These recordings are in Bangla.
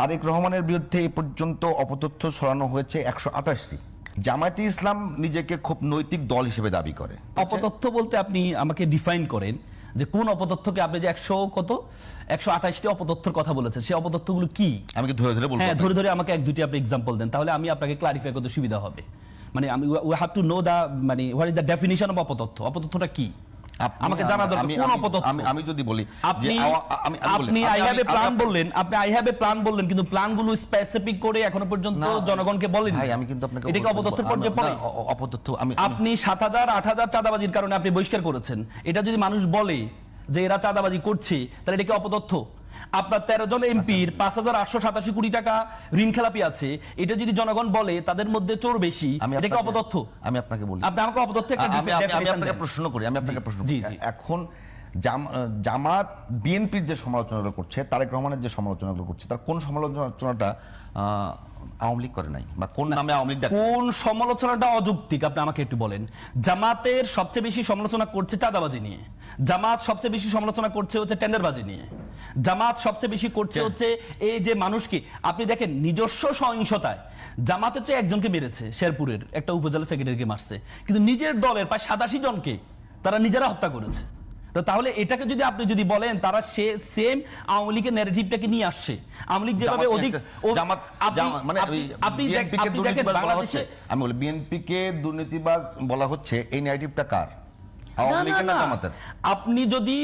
তারেক রহমানের বিরুদ্ধে এই পর্যন্ত অপতথ্য ছড়ানো হয়েছে 128টি। জামায়াতে ইসলাম নিজেকে খুব নৈতিক দল হিসেবে দাবি করে। অপতথ্য বলতে আপনি আমাকে ডিফাইন করেন যে কোন অপতথ্যকে আপনি যে 128টি অপতথ্যের কথা বলেছেন, সেই অপতথ্যগুলো কি? আমি কি ধরে ধরে বলবো? হ্যাঁ, ধরে ধরে আমাকে এক দুটি আপনি एग्जांपल দেন, তাহলে আমি আপনাকে ক্লারিফাই করতে সুবিধা হবে। মানে আমি we have to know the মানে what is the definition of অপতথ্য। অপতথ্যটা কি আমাকে জানা দরকার। কোন অপতথ্য? আমি যদি বলি আপনি আই হ্যাভ এ প্ল্যান বললেন, আপনি আই হ্যাভ এ প্ল্যান বললেন, কিন্তু প্ল্যানগুলো স্পেসিফিক করে এখনো পর্যন্ত জনগণকে বলেন। ভাই আমি কিন্তু আপনাকে এটা কি অপতথ্যের পর্যায়ে পড়ে? অপতথ্য আপনি 7000 8000 চাঁদাবাজির কারণে আপনি বহিষ্কার করেছেন। এটা যদি মানুষ বলে যে এরা চাঁদাবাজি করছে, তাহলে এটা কি অপতথ্য? আপনার 13 জন এমপির 5887 কোটি টাকা ঋণ খেলাপি আছে, এটা যদি জনগণ বলে তাদের মধ্যে চোর বেশি, এটা কি অপতথ্য? আমি আপনাকে বলি, আপনি আমাকে অপতথ্য একটা আমি আপনাকে প্রশ্ন করি, এখন জামাত বিএনপির যে সমালোচনাগুলো করছে, তারেক রহমানের যে সমালোচনাগুলো করছে, তার কোন সমালোচনাটা আওয়ামী লীগ করে নাই, বা কোন নামে আওয়ামী লীগ ডাকে? কোন সমালোচনাটা অযৌক্তিক আপনি আমাকে একটু বলেন। জামাতের সবচেয়ে বেশি সমালোচনা করছে চাঁদাবাজি নিয়ে, জামাত সবচেয়ে বেশি সমালোচনা করছে হচ্ছে টেন্ডারবাজি নিয়ে, জামাত সবচেয়ে বেশি করছে হচ্ছে এই যে মানুষকে আপনি দেখেন নিজস্ব সহিংসতায় জামাতের তো একজনকে মেরেছে, শেরপুরের একটা উপজেলা সেক্রেটারিকে মারছে, কিন্তু নিজের দলের প্রায় 87 জনকে তারা নিজেরা হত্যা করেছে। তো তাহলে এটাকে যদি আপনি যদি বলেন তারা সেম আওয়ামী লীগের ন্যারেটিভটাকে নিয়ে আসছে, আওয়ামী লীগ যেভাবে অধিক আপনি দেখেন বাংলাদেশে আমি বলি বিএনপিকে দুর্নীতিবাজ বলা হচ্ছে, এই ন্যারেটিভটা কার? আওয়ামী লীগের না জামাতের? আপনি যদি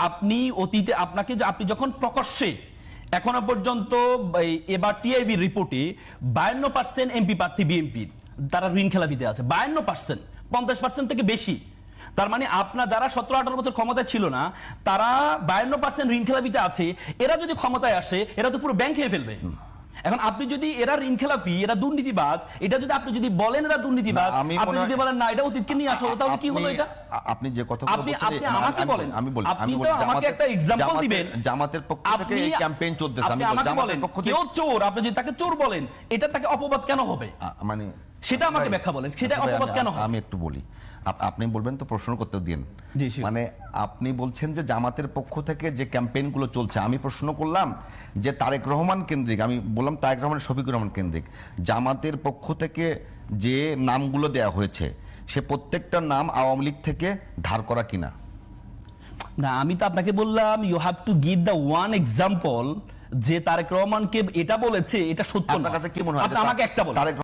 আপনি অতীতে আপনাকে আপনি যখন প্রকাশ্যে এখনো পর্যন্ত এবার টিআইবি রিপোর্টে 52% এমপি প্রার্থী বিএনপির তারা ঋণ খেলাপিতে আছে, 52%, 50% থেকে বেশি। তার মানে আপনার যারা 17-18 বছর ক্ষমতায় ছিল না, তারা 52% ঋণ খেলাপিতে আছে। এরা যদি ক্ষমতায় আসে, এরা তো পুরো ব্যাংক খেয়ে ফেলবে। এখন আপনি যদি এরা ঋণ খেলাপি, এরা দুর্নীতিবাজ, এটা যদি আপনি যদি বলেন এরা দুর্নীতিবাজ, আপনি যদি বলেন না এটা অতীতকে নিয়ে আসো, তাহলে কি হলো এটা? আপনি যে কথা আপনি আমাকে বলেন, আপনি তো আমাকে একটা एग्जांपल দিবেন। জামাতের পক্ষ থেকে এই ক্যাম্পেইন চলতেছে, আমি জামাতের পক্ষ থেকে কেউ চোর, আপনি যদি তাকে চোর বলেন, এটা তাকে অপবাদ কেন হবে? মানে সেটা আমাকে ব্যাখ্যা বলেন, সেটা অপবাদ কেন হবে? আমি একটু বলি, আপনি বলবেন তো, প্রশ্ন করতে দিন। মানে আপনি বলছেন যে জামাতের পক্ষ থেকে যে ক্যাম্পেইনগুলো চলছে, আমি প্রশ্ন করলাম যে তারেক রহমান কেন্দ্রিক, আমি বললাম তারেক রহমান শফিকুর রহমান কেন্দ্রিক জামাতের পক্ষ থেকে যে নামগুলো দেয়া হয়েছে, সে প্রত্যেকটা নাম আওয়ামী লীগ থেকে ধার করা কিনা? না, আমি তো আপনাকে বললাম you have to give the one example যে তারেক রহমানকে এটা বলেছে, এটা সত্য না। আপনার কাছে কি মনে হয়? আপনি আমাকে একটা বলেন।